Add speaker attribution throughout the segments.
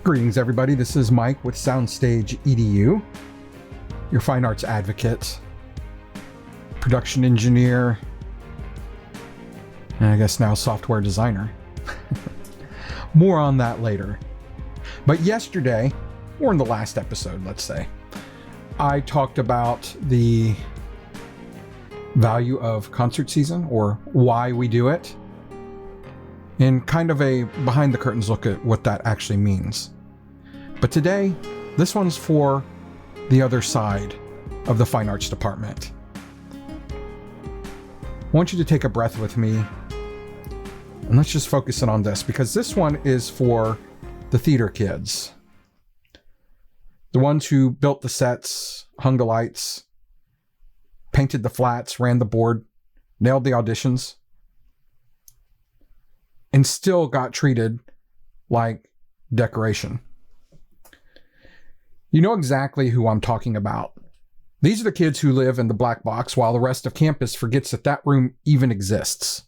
Speaker 1: Greetings, everybody. This is Mike with Soundstage EDU, your fine arts advocate, production engineer, and I guess now software designer. More on that later. But yesterday, or in the last episode, let's say, I talked about the value of concert season, or why we do it, and kind of a behind the curtains look at what that actually means. But today, this one's for the other side of the fine arts department. I want you to take a breath with me, and let's just focus in on this, because this one is for the theater kids. The ones who built the sets, hung the lights, painted the flats, ran the board, nailed the auditions, and still got treated like decoration. You know exactly who I'm talking about. These are the kids who live in the black box while the rest of campus forgets that that room even exists.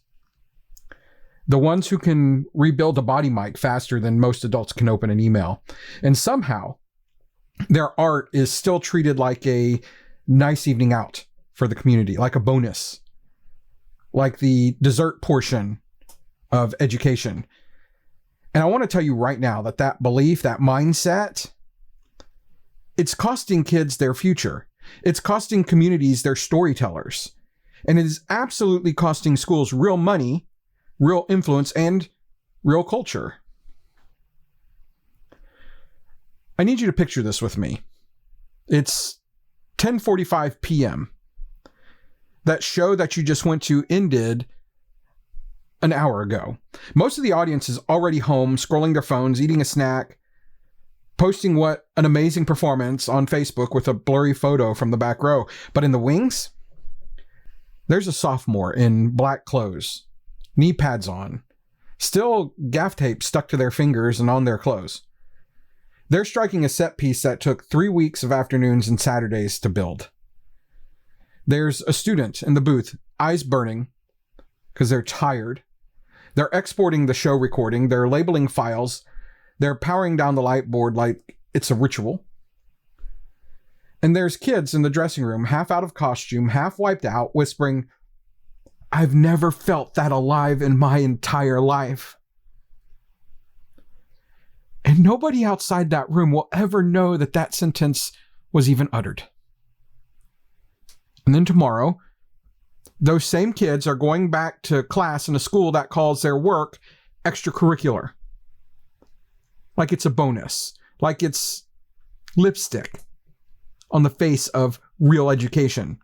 Speaker 1: The ones who can rebuild a body mic faster than most adults can open an email. And somehow, their art is still treated like a nice evening out for the community, like a bonus, like the dessert portion of education. And I want to tell you right now that that belief, that mindset, it's costing kids their future. It's costing communities their storytellers. And it is absolutely costing schools real money, real influence, and real culture. I need you to picture this with me. It's 10:45 p.m. That show that you just went to ended an hour ago. Most of the audience is already home, scrolling their phones, eating a snack, posting what an amazing performance on Facebook with a blurry photo from the back row. But in the wings, there's a sophomore in black clothes, knee pads on, still gaff tape stuck to their fingers and on their clothes. They're striking a set piece that took 3 weeks of afternoons and Saturdays to build. There's a student in the booth, eyes burning because they're tired. They're exporting the show recording. They're labeling files. They're powering down the light board like it's a ritual. And there's kids in the dressing room, half out of costume, half wiped out, whispering, "I've never felt that alive in my entire life." And nobody outside that room will ever know that that sentence was even uttered. And then tomorrow, those same kids are going back to class in a school that calls their work extracurricular. Like it's a bonus. Like it's lipstick on the face of real education.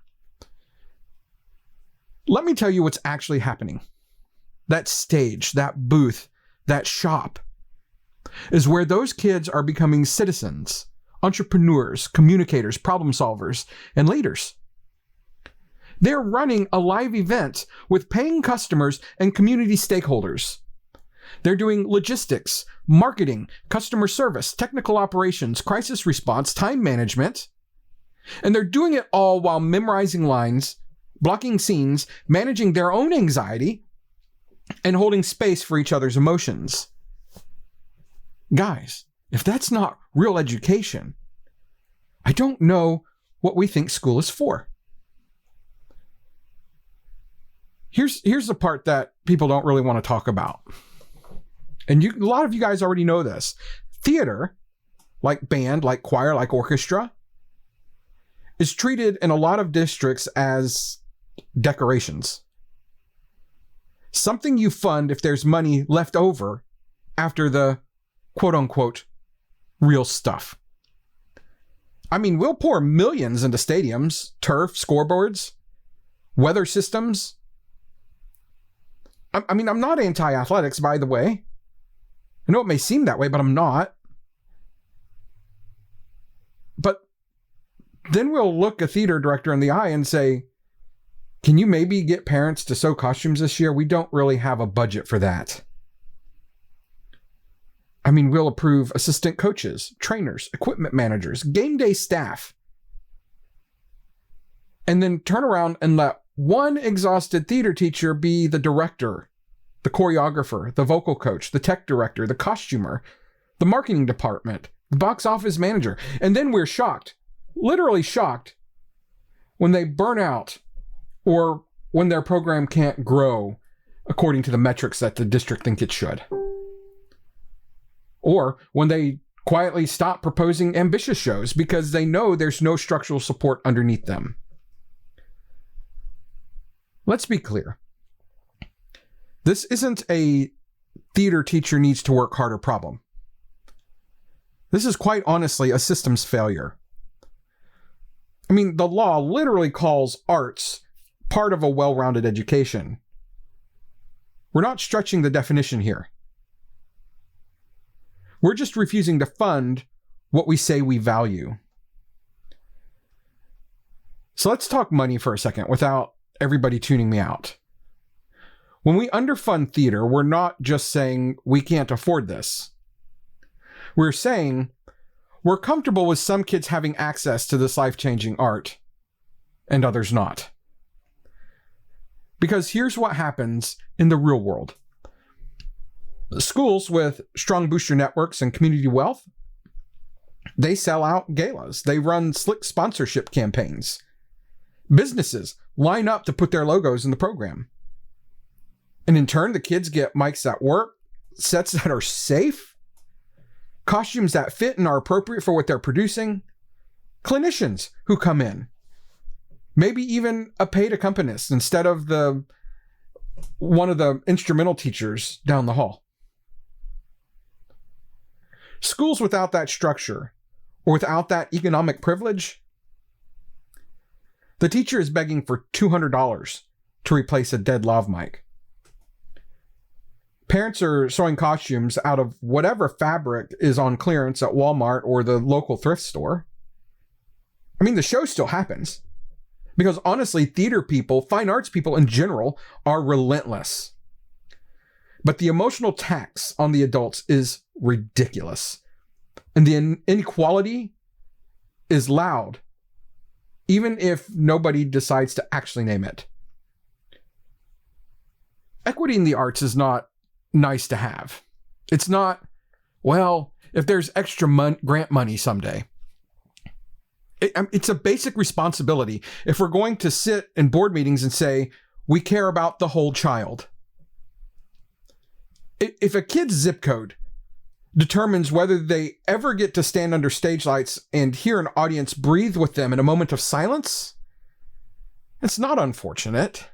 Speaker 1: Let me tell you what's actually happening. That stage, that booth, that shop is where those kids are becoming citizens, entrepreneurs, communicators, problem solvers, and leaders. They're running a live event with paying customers and community stakeholders. They're doing logistics, marketing, customer service, technical operations, crisis response, time management. And they're doing it all while memorizing lines, blocking scenes, managing their own anxiety, and holding space for each other's emotions. Guys, if that's not real education, I don't know what we think school is for. Here's the part that people don't really want to talk about. And a lot of you guys already know this. Theater, like band, like choir, like orchestra, is treated in a lot of districts as decorations. Something you fund if there's money left over after the quote-unquote real stuff. I mean, we'll pour millions into stadiums, turf, scoreboards, weather systems. I mean, I'm not anti-athletics, by the way. I know it may seem that way, but I'm not. But then we'll look a theater director in the eye and say, can you maybe get parents to sew costumes this year? We don't really have a budget for that. I mean, we'll approve assistant coaches, trainers, equipment managers, game day staff. And then turn around and let one exhausted theater teacher be the director, the choreographer, the vocal coach, the tech director, the costumer, the marketing department, the box office manager. And then we're shocked, literally shocked, when they burn out or when their program can't grow according to the metrics that the district think it should. Or when they quietly stop proposing ambitious shows because they know there's no structural support underneath them. Let's be clear. This isn't a theater teacher needs to work harder problem. This is quite honestly a systems failure. I mean, the law literally calls arts part of a well-rounded education. We're not stretching the definition here. We're just refusing to fund what we say we value. So let's talk money for a second without everybody tuning me out. When we underfund theater, we're not just saying we can't afford this. We're saying we're comfortable with some kids having access to this life-changing art and others not. Because here's what happens in the real world. Schools with strong booster networks and community wealth, they sell out galas. They run slick sponsorship campaigns. Businesses line up to put their logos in the program. And in turn, the kids get mics that work, sets that are safe, costumes that fit and are appropriate for what they're producing, clinicians who come in, maybe even a paid accompanist instead of one of the instrumental teachers down the hall. Schools without that structure or without that economic privilege, the teacher is begging for $200 to replace a dead lav mic. Parents are sewing costumes out of whatever fabric is on clearance at Walmart or the local thrift store. I mean, the show still happens. Because honestly, theater people, fine arts people in general, are relentless. But the emotional tax on the adults is ridiculous. And the inequality is loud, even if nobody decides to actually name it. Equity in the arts is not nice to have. It's not, well, if there's extra grant money someday. It's a basic responsibility if we're going to sit in board meetings and say, we care about the whole child. If a kid's zip code determines whether they ever get to stand under stage lights and hear an audience breathe with them in a moment of silence, it's not unfortunate.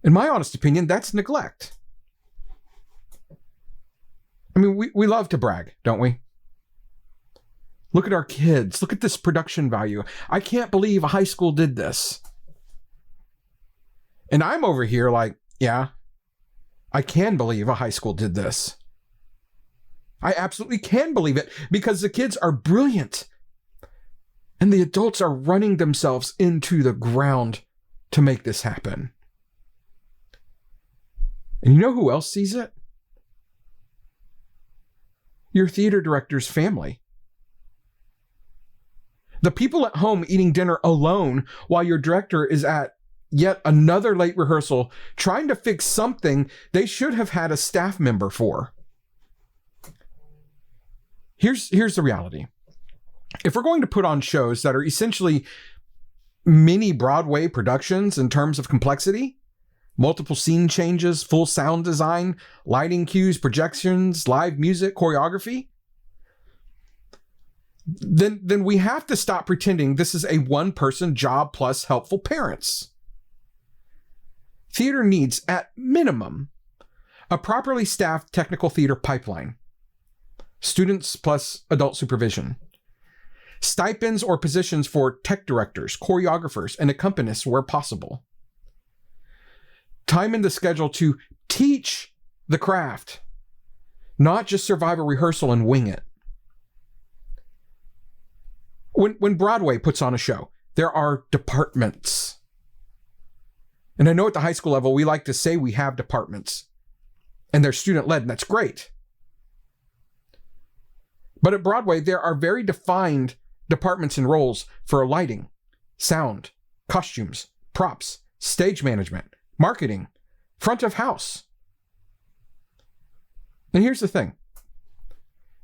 Speaker 1: In my honest opinion, that's neglect. I mean, we love to brag, don't we? Look at our kids. Look at this production value. I can't believe a high school did this. And I'm over here like, yeah, I can believe a high school did this. I absolutely can believe it because the kids are brilliant. And the adults are running themselves into the ground to make this happen. And you know who else sees it? Your theater director's family. The people at home eating dinner alone while your director is at yet another late rehearsal trying to fix something they should have had a staff member for. Here's the reality. If we're going to put on shows that are essentially mini Broadway productions in terms of complexity, multiple scene changes, full sound design, lighting cues, projections, live music, choreography, then we have to stop pretending this is a one-person job plus helpful parents. Theater needs, at minimum, a properly staffed technical theater pipeline, students plus adult supervision, stipends or positions for tech directors, choreographers, and accompanists where possible, time in the schedule to teach the craft, not just survive a rehearsal and wing it. When Broadway puts on a show, there are departments. And I know at the high school level, we like to say we have departments. And they're student-led, and that's great. But at Broadway, there are very defined departments and roles for lighting, sound, costumes, props, stage management, marketing, front of house. And here's the thing.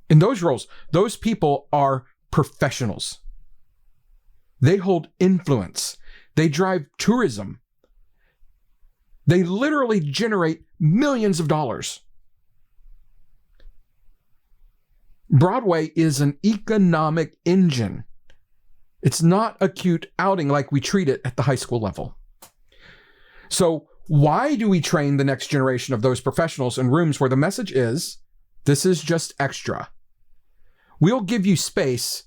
Speaker 1: In those roles, those people are professionals. They hold influence. They drive tourism. They literally generate millions of dollars. Broadway is an economic engine. It's not a cute outing like we treat it at the high school level. So why do we train the next generation of those professionals in rooms where the message is, this is just extra? We'll give you space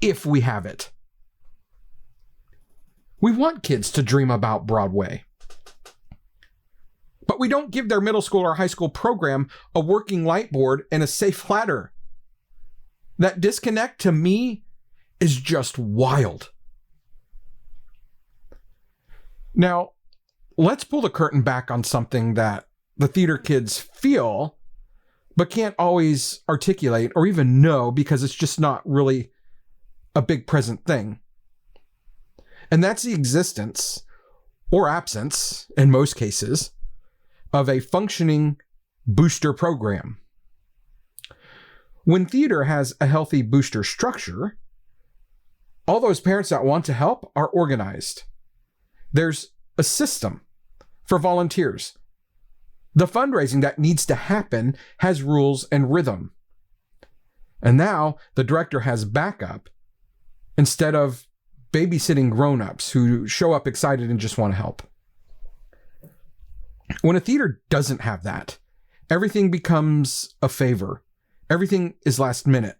Speaker 1: if we have it. We want kids to dream about Broadway. But we don't give their middle school or high school program a working light board and a safe ladder. That disconnect to me is just wild. Now, let's pull the curtain back on something that the theater kids feel, but can't always articulate or even know because it's just not really a big present thing. And that's the existence, or absence in most cases, of a functioning booster program. When theater has a healthy booster structure, all those parents that want to help are organized. There's a system for volunteers. The fundraising that needs to happen has rules and rhythm. And now the director has backup instead of babysitting grown-ups who show up excited and just want to help. When a theater doesn't have that, everything becomes a favor. Everything is last minute.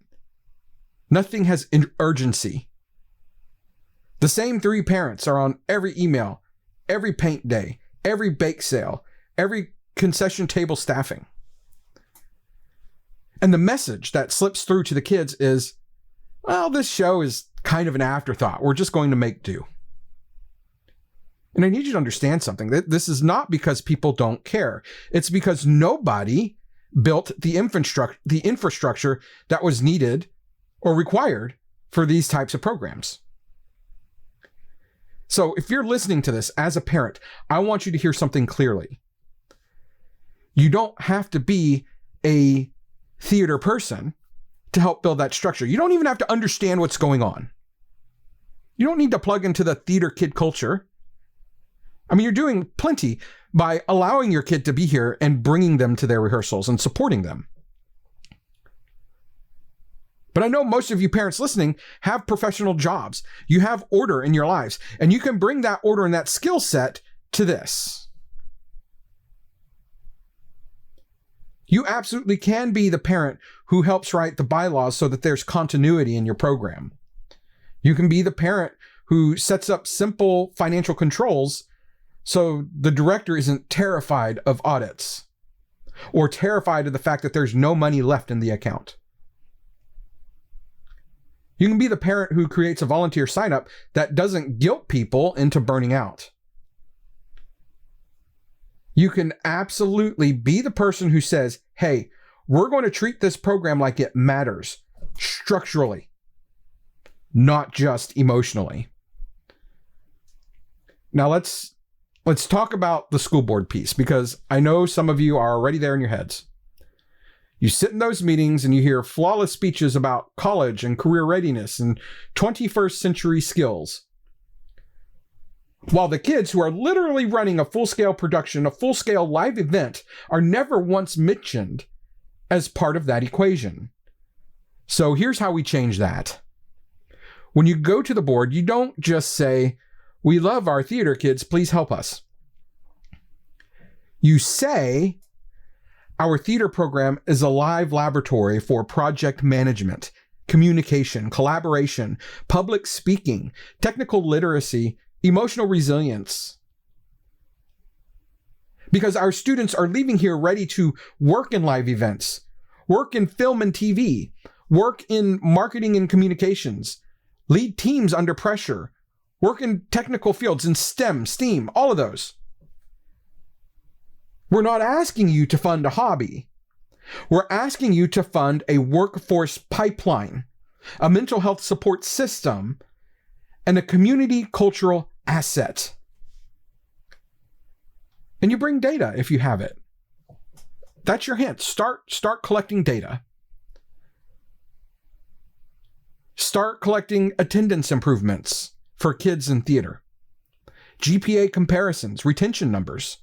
Speaker 1: Nothing has urgency. The same 3 parents are on every email, every paint day, every bake sale, every concession table staffing. And the message that slips through to the kids is, well, this show is kind of an afterthought. We're just going to make do. And I need you to understand something. This is not because people don't care. It's because nobody built the infrastructure that was needed or required for these types of programs. So if you're listening to this as a parent, I want you to hear something clearly. You don't have to be a theater person to help build that structure. You don't even have to understand what's going on. You don't need to plug into the theater kid culture. I mean, you're doing plenty by allowing your kid to be here and bringing them to their rehearsals and supporting them. But I know most of you parents listening have professional jobs. You have order in your lives, and you can bring that order and that skill set to this. You absolutely can be the parent who helps write the bylaws so that there's continuity in your program. You can be the parent who sets up simple financial controls so the director isn't terrified of audits or terrified of the fact that there's no money left in the account. You can be the parent who creates a volunteer sign-up that doesn't guilt people into burning out. You can absolutely be the person who says, hey, we're going to treat this program like it matters structurally, not just emotionally. Now let's talk about the school board piece, because I know some of you are already there in your heads. You sit in those meetings and you hear flawless speeches about college and career readiness and 21st century skills. While the kids who are literally running a full-scale production, a full-scale live event, are never once mentioned as part of that equation. So here's how we change that. When you go to the board, you don't just say, we love our theater kids, please help us. You say, our theater program is a live laboratory for project management, communication, collaboration, public speaking, technical literacy, emotional resilience. Because our students are leaving here ready to work in live events, work in film and TV, work in marketing and communications, lead teams under pressure, work in technical fields in STEM, STEAM, all of those. We're not asking you to fund a hobby. We're asking you to fund a workforce pipeline, a mental health support system, and a community cultural asset. And you bring data if you have it. That's your hint. Start collecting data. Start collecting attendance improvements for kids in theater. GPA comparisons, retention numbers.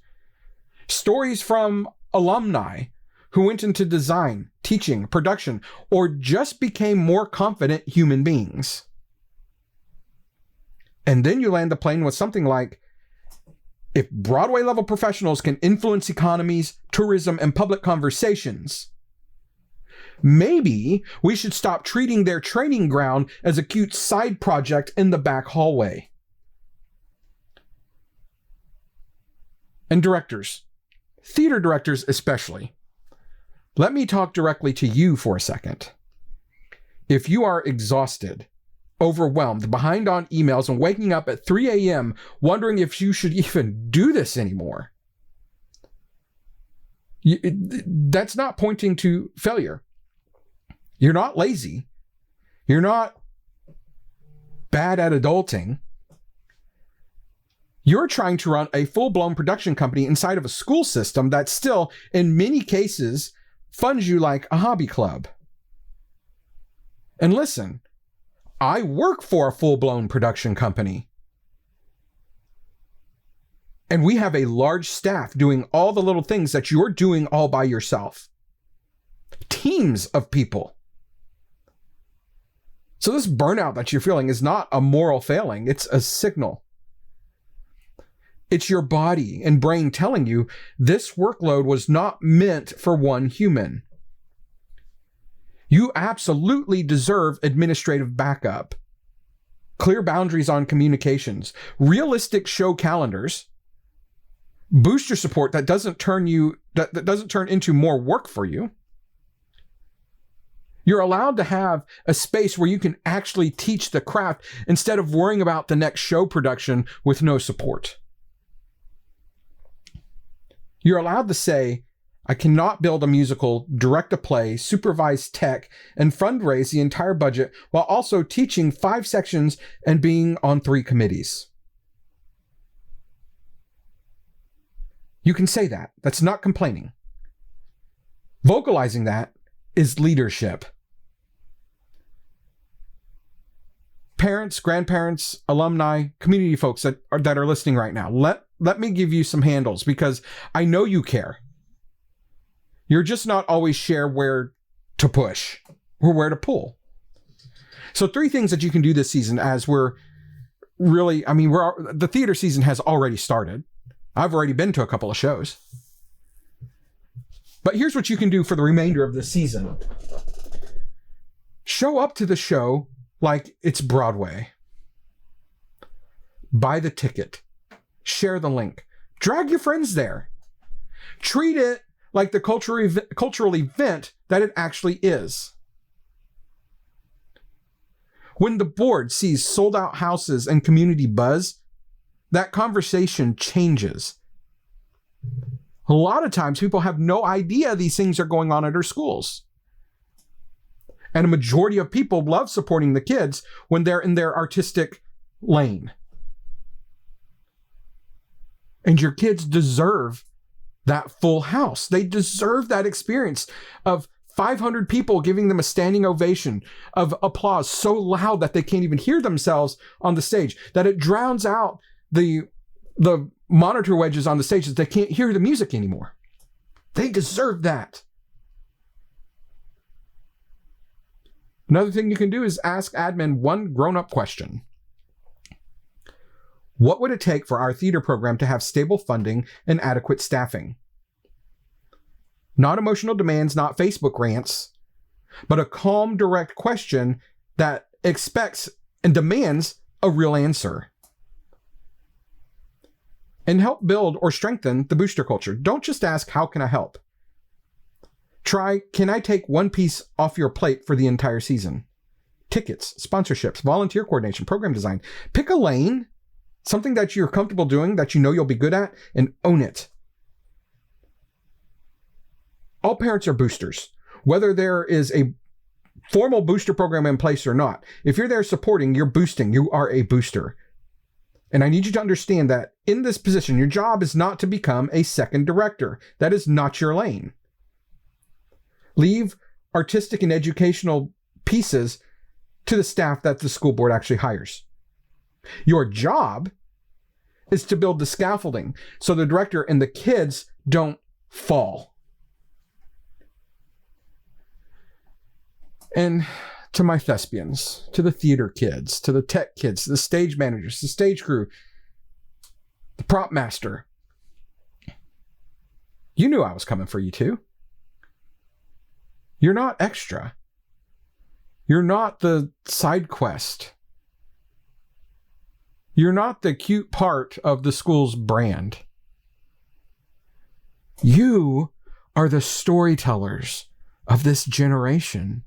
Speaker 1: Stories from alumni who went into design, teaching, production, or just became more confident human beings. And then you land the plane with something like, if Broadway level professionals can influence economies, tourism, and public conversations, maybe we should stop treating their training ground as a cute side project in the back hallway. And directors, theater directors especially, let me talk directly to you for a second. If you are exhausted, overwhelmed, behind on emails, and waking up at 3 a.m. wondering if you should even do this anymore, that's not pointing to failure. You're not lazy. You're not bad at adulting. You're trying to run a full-blown production company inside of a school system that still, in many cases, funds you like a hobby club. And listen, I work for a full-blown production company. And we have a large staff doing all the little things that you're doing all by yourself. Teams of people. So this burnout that you're feeling is not a moral failing. It's a signal. It's your body and brain telling you this workload was not meant for one human. You absolutely deserve administrative backup, clear boundaries on communications, realistic show calendars, booster support that doesn't turn into more work for you. You're allowed to have a space where you can actually teach the craft instead of worrying about the next show production with no support. You're allowed to say, I cannot build a musical, direct a play, supervise tech, and fundraise the entire budget while also teaching 5 sections and being on 3 committees. You can say that. That's not complaining. Vocalizing that is leadership. Parents, grandparents, alumni, community folks that are listening right now, let me give you some handles because I know you care. You're just not always sure where to push or where to pull. So 3 things that you can do this season as the theater season has already started. I've already been to a couple of shows. But here's what you can do for the remainder of the season. Show up to the show like it's Broadway. Buy the ticket. Share the link. Drag your friends there. Treat it like the cultural event that it actually is. When the board sees sold out houses and community buzz, that conversation changes. A lot of times people have no idea these things are going on at our schools. And a majority of people love supporting the kids when they're in their artistic lane. And your kids deserve that full house. They deserve that experience of 500 people giving them a standing ovation, of applause so loud that they can't even hear themselves on the stage, that it drowns out the monitor wedges on the stage that they can't hear the music anymore. They deserve that. Another thing you can do is ask admin one grown-up question. What would it take for our theater program to have stable funding and adequate staffing? Not emotional demands, not Facebook rants, but a calm, direct question that expects and demands a real answer. And help build or strengthen the booster culture. Don't just ask, how can I help? Try, can I take one piece off your plate for the entire season? Tickets, sponsorships, volunteer coordination, program design. Pick a lane, something that you're comfortable doing, that you know you'll be good at, and own it. All parents are boosters, whether there is a formal booster program in place or not. If you're there supporting, you're boosting, you are a booster. And I need you to understand that in this position, your job is not to become a second director. That is not your lane. Leave artistic and educational pieces to the staff that the school board actually hires. Your job is to build the scaffolding so the director and the kids don't fall. And to my thespians, to the theater kids, to the tech kids, the stage managers, the stage crew, the prop master, you knew I was coming for you too. You're not extra. You're not the side quest. You're not the cute part of the school's brand. You are the storytellers of this generation.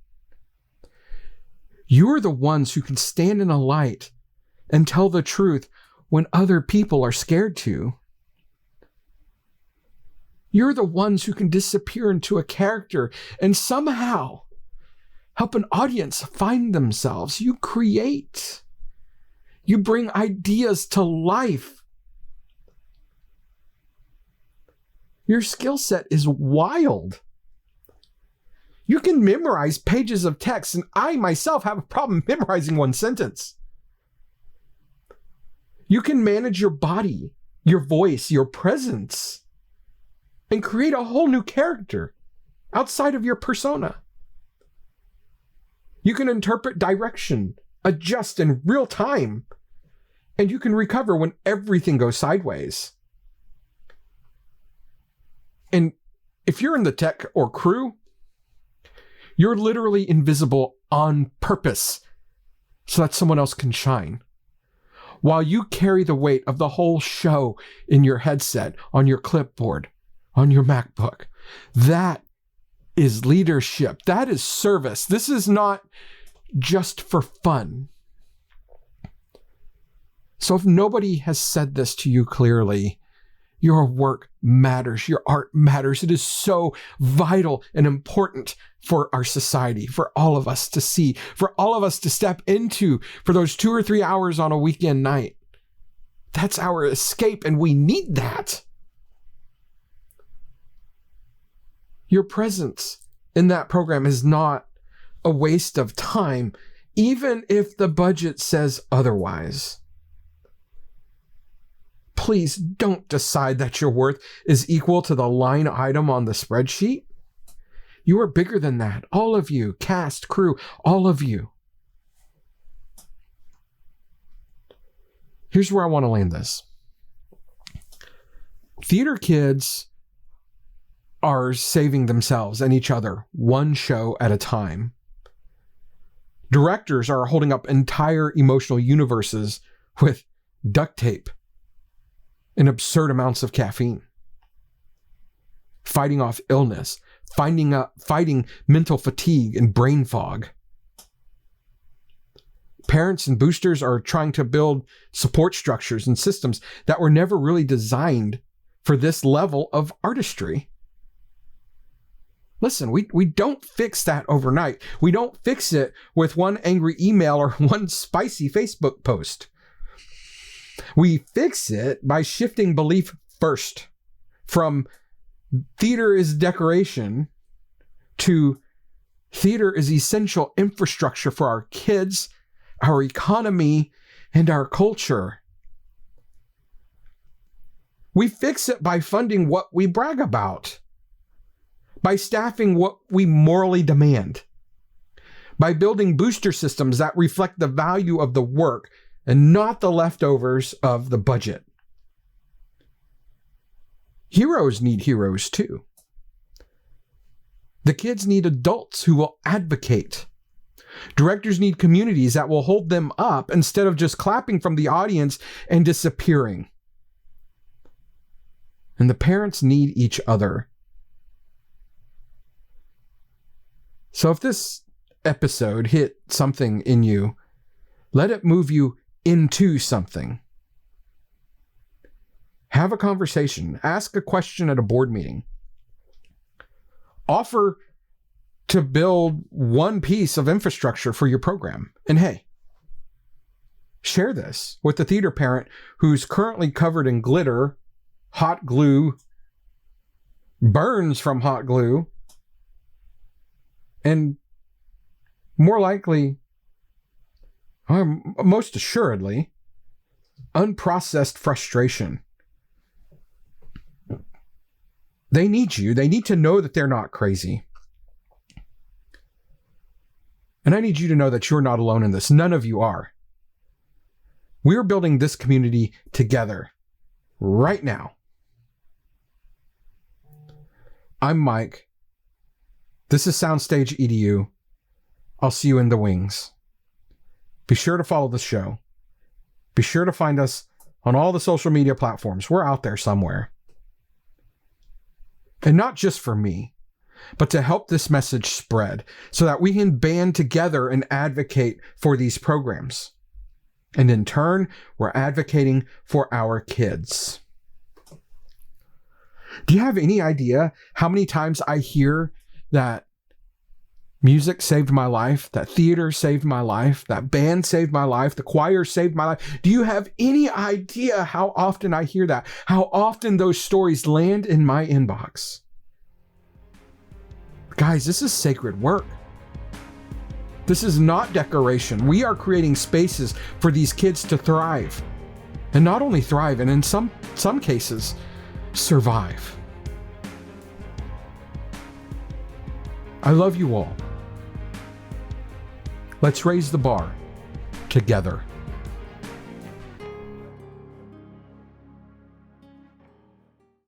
Speaker 1: You're the ones who can stand in a light and tell the truth when other people are scared to. You're the ones who can disappear into a character and somehow help an audience find themselves. You create. You bring ideas to life. Your skill set is wild. You can memorize pages of text, and I myself have a problem memorizing one sentence. You can manage your body, your voice, your presence, and create a whole new character outside of your persona. You can interpret direction, adjust in real time, and you can recover when everything goes sideways. And if you're in the tech or crew, you're literally invisible on purpose so that someone else can shine. While you carry the weight of the whole show in your headset, on your clipboard, on your MacBook. That is leadership. That is service. This is not just for fun. So if nobody has said this to you clearly, your work matters. Your art matters. It is so vital and important for our society, for all of us to see, for all of us to step into for those 2 or 3 hours on a weekend night. That's our escape, and we need that. Your presence in that program is not a waste of time, even if the budget says otherwise. Please don't decide that your worth is equal to the line item on the spreadsheet. You are bigger than that. All of you, cast, crew, all of you. Here's where I want to land this. Theater kids are saving themselves and each other one show at a time. Directors are holding up entire emotional universes with duct tape and absurd amounts of caffeine, fighting off illness, fighting mental fatigue and brain fog. Parents and boosters are trying to build support structures and systems that were never really designed for this level of artistry. Listen, we don't fix that overnight. We don't fix it with one angry email or one spicy Facebook post. We fix it by shifting belief first from theater is decoration to theater is essential infrastructure for our kids, our economy, and our culture. We fix it by funding what we brag about, by staffing what we morally demand, by building booster systems that reflect the value of the work and not the leftovers of the budget. Heroes need heroes too. The kids need adults who will advocate. Directors need communities that will hold them up instead of just clapping from the audience and disappearing. And the parents need each other. So if this episode hit something in you, let it move you into something. Have a conversation. Ask a question at a board meeting. Offer to build one piece of infrastructure for your program. And hey, share this with the theater parent who's currently covered in glitter, hot glue, burns from hot glue, and more likely, or most assuredly, unprocessed frustration. They need you. They need to know that they're not crazy. And I need you to know that you're not alone in this. None of you are. We're building this community together right now. I'm Mike. This is Soundstage EDU. I'll see you in the wings. Be sure to follow the show. Be sure to find us on all the social media platforms. We're out there somewhere. And not just for me, but to help this message spread so that we can band together and advocate for these programs. And in turn, we're advocating for our kids. Do you have any idea how many times I hear that music saved my life, that theater saved my life, that band saved my life, the choir saved my life? Do you have any idea how often I hear that? How often those stories land in my inbox? Guys, this is sacred work. This is not decoration. We are creating spaces for these kids to thrive. And not only thrive, and in some cases, survive. I love you all. Let's raise the bar together.